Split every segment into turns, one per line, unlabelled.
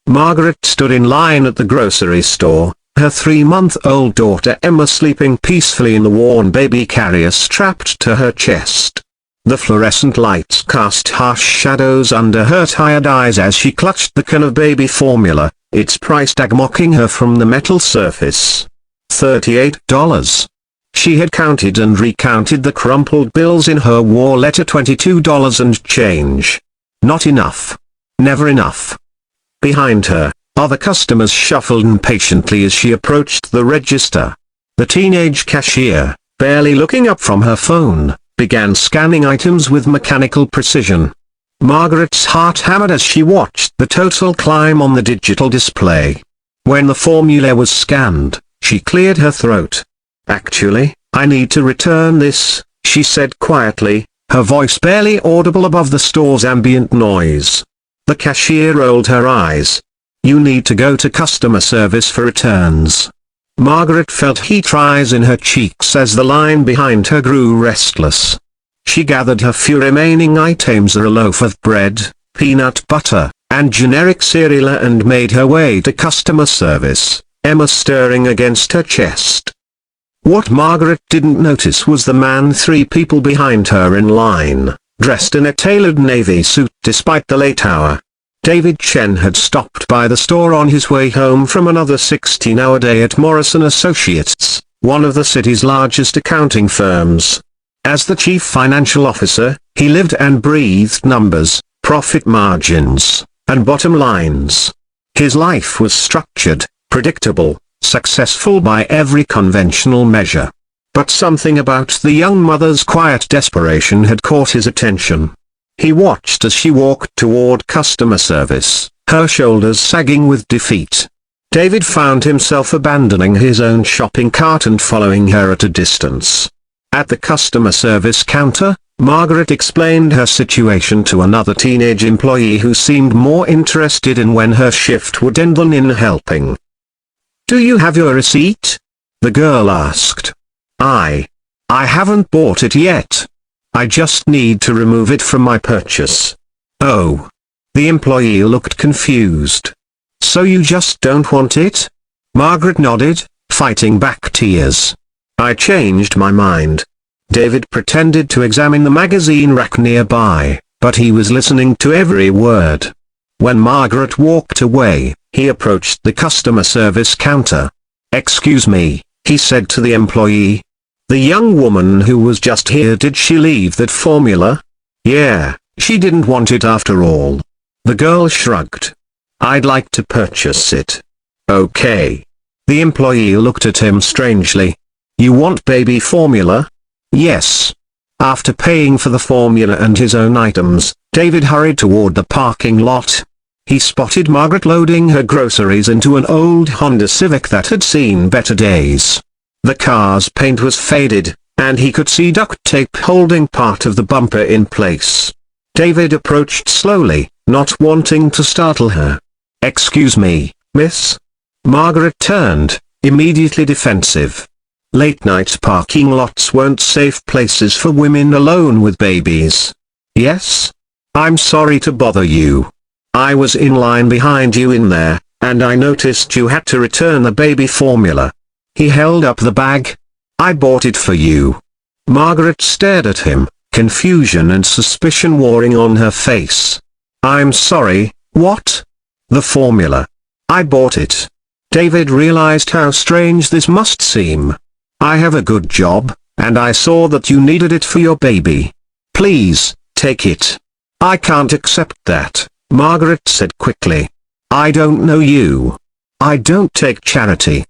Margaret stood in line at the grocery store, her 3-month-old daughter Emma sleeping peacefully in the worn baby carrier strapped to her chest. The fluorescent lights cast harsh shadows under her tired eyes as she clutched the can of baby formula, its price tag mocking her from the metal surface. $38. She had counted and recounted the crumpled bills in her wallet. $22 and change. Not enough. Never enough. Behind her, other customers shuffled impatiently as she approached the register. The teenage cashier, barely looking up from her phone, began scanning items with mechanical precision. Margaret's heart hammered as she watched the total climb on the digital display. When the formula was scanned, she cleared her throat. "Actually, I need to return this," she said quietly, her voice barely audible above the store's ambient noise. The cashier rolled her eyes. "You need to go to customer service for returns." Margaret felt heat rise in her cheeks as the line behind her grew restless. She gathered her few remaining items, a loaf of bread, peanut butter, and generic cereal, and made her way to customer service, Emma stirring against her chest. What Margaret didn't notice was the man 3 people behind her in line, dressed in a tailored navy suit despite the late hour. David Chen had stopped by the store on his way home from another 16-hour day at Morrison Associates, one of the city's largest accounting firms. As the chief financial officer, he lived and breathed numbers, profit margins, and bottom lines. His life was structured, predictable, successful by every conventional measure. But something about the young mother's quiet desperation had caught his attention. He watched as she walked toward customer service, her shoulders sagging with defeat. David found himself abandoning his own shopping cart and following her at a distance. At the customer service counter, Margaret explained her situation to another teenage employee who seemed more interested in when her shift would end than in helping. "Do you have your receipt?" the girl asked. I haven't bought it yet. I just need to remove it from my purchase." "Oh." The employee looked confused. "So you just don't want it?" Margaret nodded, fighting back tears. "I changed my mind." David pretended to examine the magazine rack nearby, but he was listening to every word. When Margaret walked away, he approached the customer service counter. "Excuse me," he said to the employee. "The young woman who was just here, did she leave that formula?" "Yeah, she didn't want it after all." The girl shrugged. "I'd like to purchase it." "Okay." The employee looked at him strangely. "You want baby formula?" "Yes." After paying for the formula and his own items, David hurried toward the parking lot. He spotted Margaret loading her groceries into an old Honda Civic that had seen better days. The car's paint was faded, and he could see duct tape holding part of the bumper in place. David approached slowly, not wanting to startle her. "Excuse me, miss?" Margaret turned, immediately defensive. Late-night parking lots weren't safe places for women alone with babies. "Yes? I'm sorry to bother you. I was in line behind you in there, and I noticed you had to return the baby formula." He held up the bag. "I bought it for you." Margaret stared at him, confusion and suspicion warring on her face. "I'm sorry, what?" "The formula. I bought it." David realized how strange this must seem. "I have a good job, and I saw that you needed it for your baby. Please, take it." "I can't accept that," Margaret said quickly. "I don't know you. I don't take charity."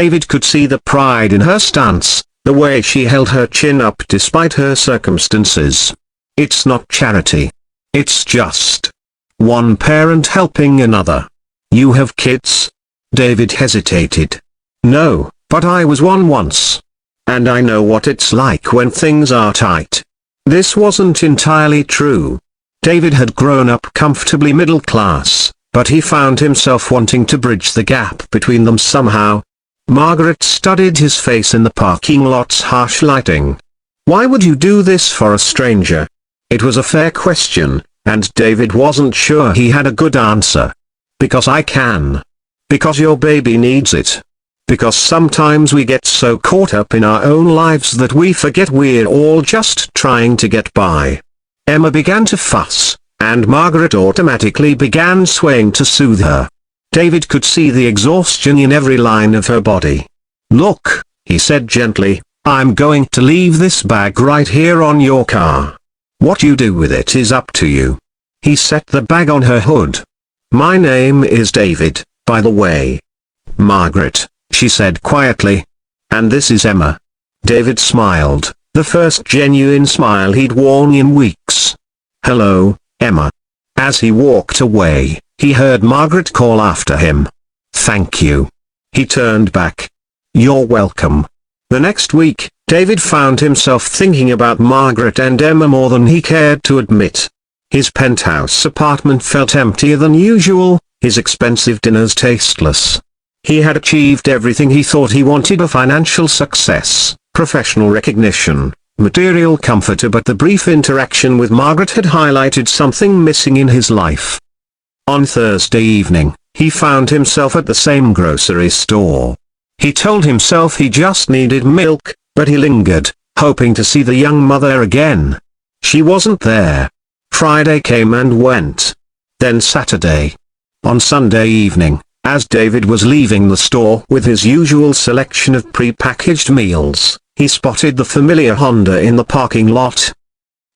David could see the pride in her stance, the way she held her chin up despite her circumstances. "It's not charity. It's just one parent helping another." "You have kids?" David hesitated. "No, but I was one once. And I know what it's like when things are tight." This wasn't entirely true. David had grown up comfortably middle class, but he found himself wanting to bridge the gap between them somehow. Margaret studied his face in the parking lot's harsh lighting. "Why would you do this for a stranger?" It was a fair question, and David wasn't sure he had a good answer. Because I can. Because your baby needs it. Because sometimes we get so caught up in our own lives that we forget we're all just trying to get by. Emma began to fuss, and Margaret automatically began swaying to soothe her. David could see the exhaustion in every line of her body. "Look," he said gently, "I'm going to leave this bag right here on your car. What you do with it is up to you." He set the bag on her hood. "My name is David, by the way." "Margaret," she said quietly. "And this is Emma." David smiled, the first genuine smile he'd worn in weeks. "Hello, Emma." As he walked away, he heard Margaret call after him. "Thank you." He turned back. "You're welcome." The next week, David found himself thinking about Margaret and Emma more than he cared to admit. His penthouse apartment felt emptier than usual, his expensive dinners tasteless. He had achieved everything he thought he wanted: a financial success, professional recognition, material comfort, but the brief interaction with Margaret had highlighted something missing in his life. On Thursday evening, he found himself at the same grocery store. He told himself he just needed milk, but he lingered, hoping to see the young mother again. She wasn't there. Friday came and went. Then Saturday. On Sunday evening, as David was leaving the store with his usual selection of pre-packaged meals, he spotted the familiar Honda in the parking lot.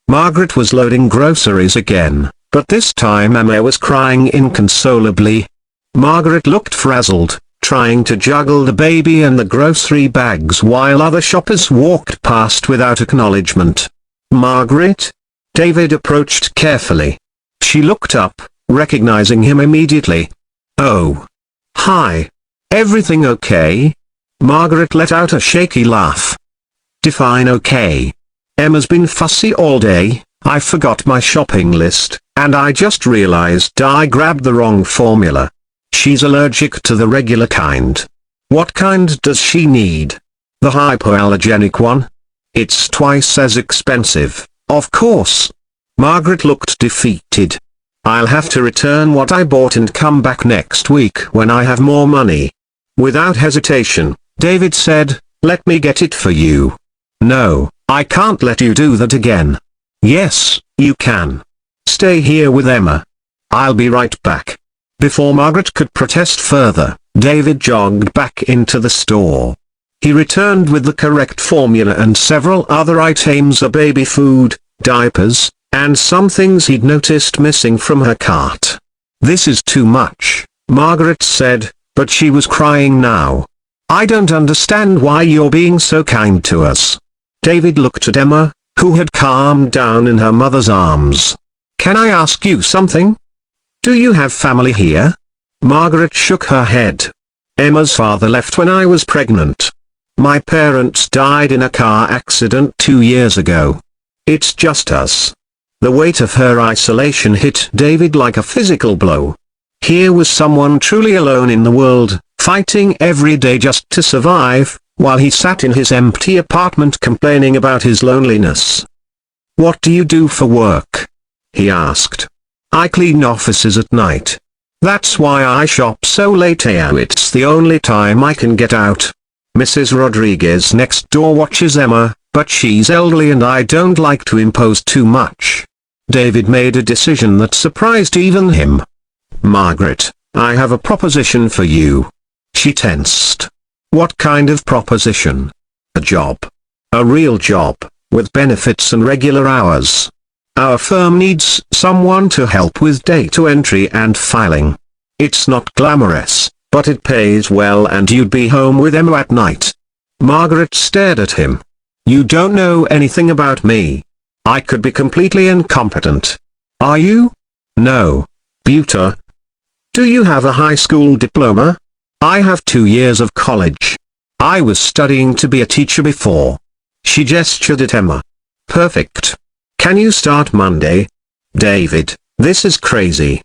Margaret was loading groceries again, but this time Emma was crying inconsolably. Margaret looked frazzled, trying to juggle the baby and the grocery bags while other shoppers walked past without acknowledgement. "Margaret?" David approached carefully. She looked up, recognizing him immediately. "Oh. Hi. Everything okay?" Margaret let out a shaky laugh. "Define okay." "Emma's been fussy all day, I forgot my shopping list, and I just realized I grabbed the wrong formula. She's allergic to the regular kind." "What kind does she need?" "The hypoallergenic one. It's twice as expensive, of course." Margaret looked defeated. "I'll have to return what I bought and come back next week when I have more money." Without hesitation, David said, "Let me get it for you." "No, I can't let you do that again." "Yes, you can. Stay here with Emma. I'll be right back." Before Margaret could protest further, David jogged back into the store. He returned with the correct formula and several other items of baby food, diapers, and some things he'd noticed missing from her cart. "This is too much," Margaret said, but she was crying now. "I don't understand why you're being so kind to us." David looked at Emma, who had calmed down in her mother's arms. "Can I ask you something? Do you have family here?" Margaret shook her head. "Emma's father left when I was pregnant. My parents died in a car accident 2 years ago. It's just us." The weight of her isolation hit David like a physical blow. Here was someone truly alone in the world, fighting every day just to survive, while he sat in his empty apartment complaining about his loneliness. "What do you do for work?" he asked. "I clean offices at night. That's why I shop so late. It's the only time I can get out." Mrs. Rodriguez next door watches Emma, but she's elderly and I don't like to impose too much. David made a decision that surprised even him. "Margaret, I have a proposition for you." She tensed. "What kind of proposition?" "A job. A real job, with benefits and regular hours. Our firm needs someone to help with data entry and filing. It's not glamorous, but it pays well and you'd be home with Emma at night." Margaret stared at him. "You don't know anything about me. I could be completely incompetent." "Are you?" "No. Buta. Do you have a high school diploma?" "I have 2 years of college. I was studying to be a teacher before." She gestured at Emma. "Perfect. Can you start Monday?" "David, this is crazy.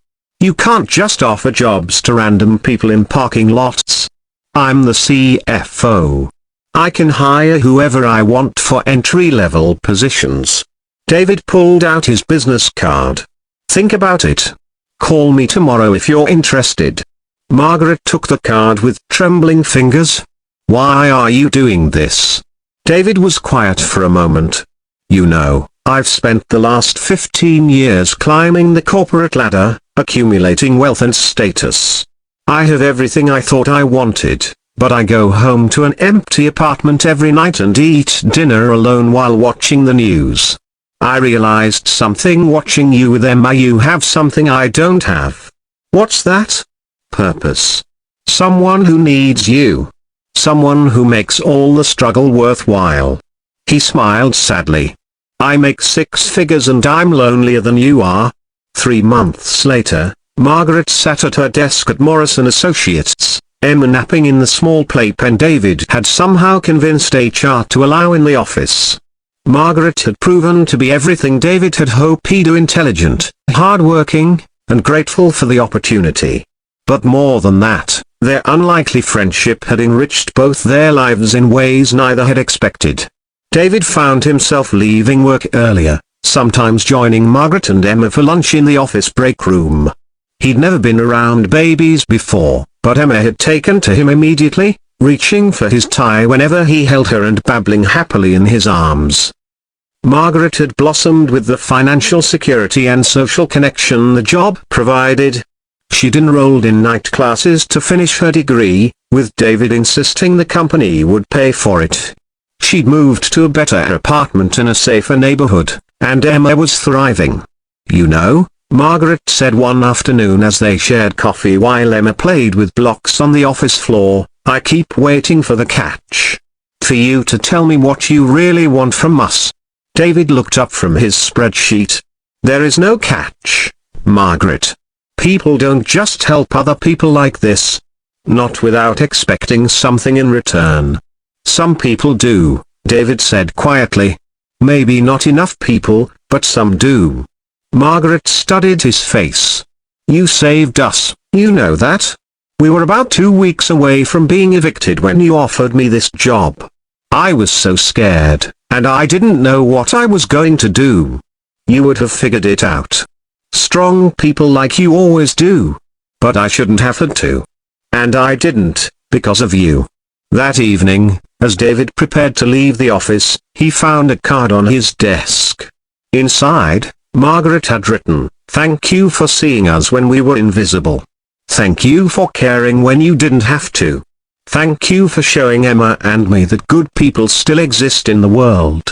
You can't just offer jobs to random people in parking lots. I'm the CFO. I can hire whoever I want for entry-level positions." David pulled out his business card. "Think about it. Call me tomorrow if you're interested." Margaret took the card with trembling fingers. "Why are you doing this?" David was quiet for a moment. "You know, I've spent the last 15 years climbing the corporate ladder, accumulating wealth and status. I have everything I thought I wanted, but I go home to an empty apartment every night and eat dinner alone while watching the news. I realized something watching you with Emma. You have something I don't have." "What's that?" "Purpose. Someone who needs you. Someone who makes all the struggle worthwhile." He smiled sadly. "I make 6 figures and I'm lonelier than you are." 3 months later, Margaret sat at her desk at Morrison Associates, Emma napping in the small playpen David had somehow convinced HR to allow in the office. Margaret had proven to be everything David had hoped he'd do: intelligent, hardworking, and grateful for the opportunity. But more than that, their unlikely friendship had enriched both their lives in ways neither had expected. David found himself leaving work earlier, sometimes joining Margaret and Emma for lunch in the office break room. He'd never been around babies before, but Emma had taken to him immediately, reaching for his tie whenever he held her and babbling happily in his arms. Margaret had blossomed with the financial security and social connection the job provided. She'd enrolled in night classes to finish her degree, with David insisting the company would pay for it. She'd moved to a better apartment in a safer neighborhood, and Emma was thriving. "You know," Margaret said one afternoon as they shared coffee while Emma played with blocks on the office floor, "I keep waiting for the catch. For you to tell me what you really want from us." David looked up from his spreadsheet. "There is no catch, Margaret. People don't just help other people like this. Not without expecting something in return." "Some people do," David said quietly. "Maybe not enough people, but some do." Margaret studied his face. "You saved us, you know that? We were about 2 weeks away from being evicted when you offered me this job. I was so scared, and I didn't know what I was going to do. You would have figured it out. Strong people like you always do. But I shouldn't have had to. And I didn't, because of you." That evening, as David prepared to leave the office, he found a card on his desk. Inside, Margaret had written, "Thank you for seeing us when we were invisible. Thank you for caring when you didn't have to. Thank you for showing Emma and me that good people still exist in the world."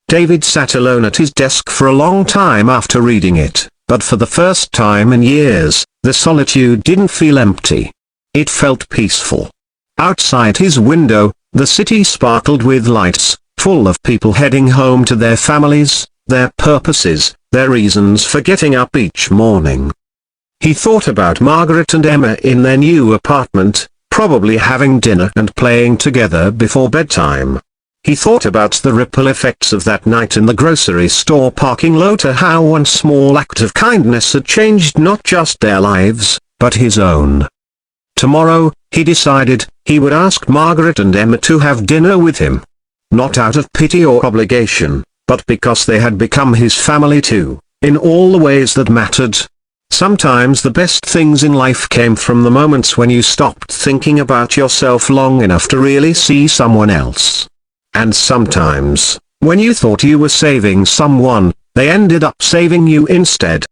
David sat alone at his desk for a long time after reading it, but for the first time in years, the solitude didn't feel empty. It felt peaceful. Outside his window, the city sparkled with lights, full of people heading home to their families, their purposes, their reasons for getting up each morning. He thought about Margaret and Emma in their new apartment, probably having dinner and playing together before bedtime. He thought about the ripple effects of that night in the grocery store parking lot, how one small act of kindness had changed not just their lives, but his own. Tomorrow, he decided, he would ask Margaret and Emma to have dinner with him. Not out of pity or obligation, but because they had become his family too, in all the ways that mattered. Sometimes the best things in life came from the moments when you stopped thinking about yourself long enough to really see someone else. And sometimes, when you thought you were saving someone, they ended up saving you instead.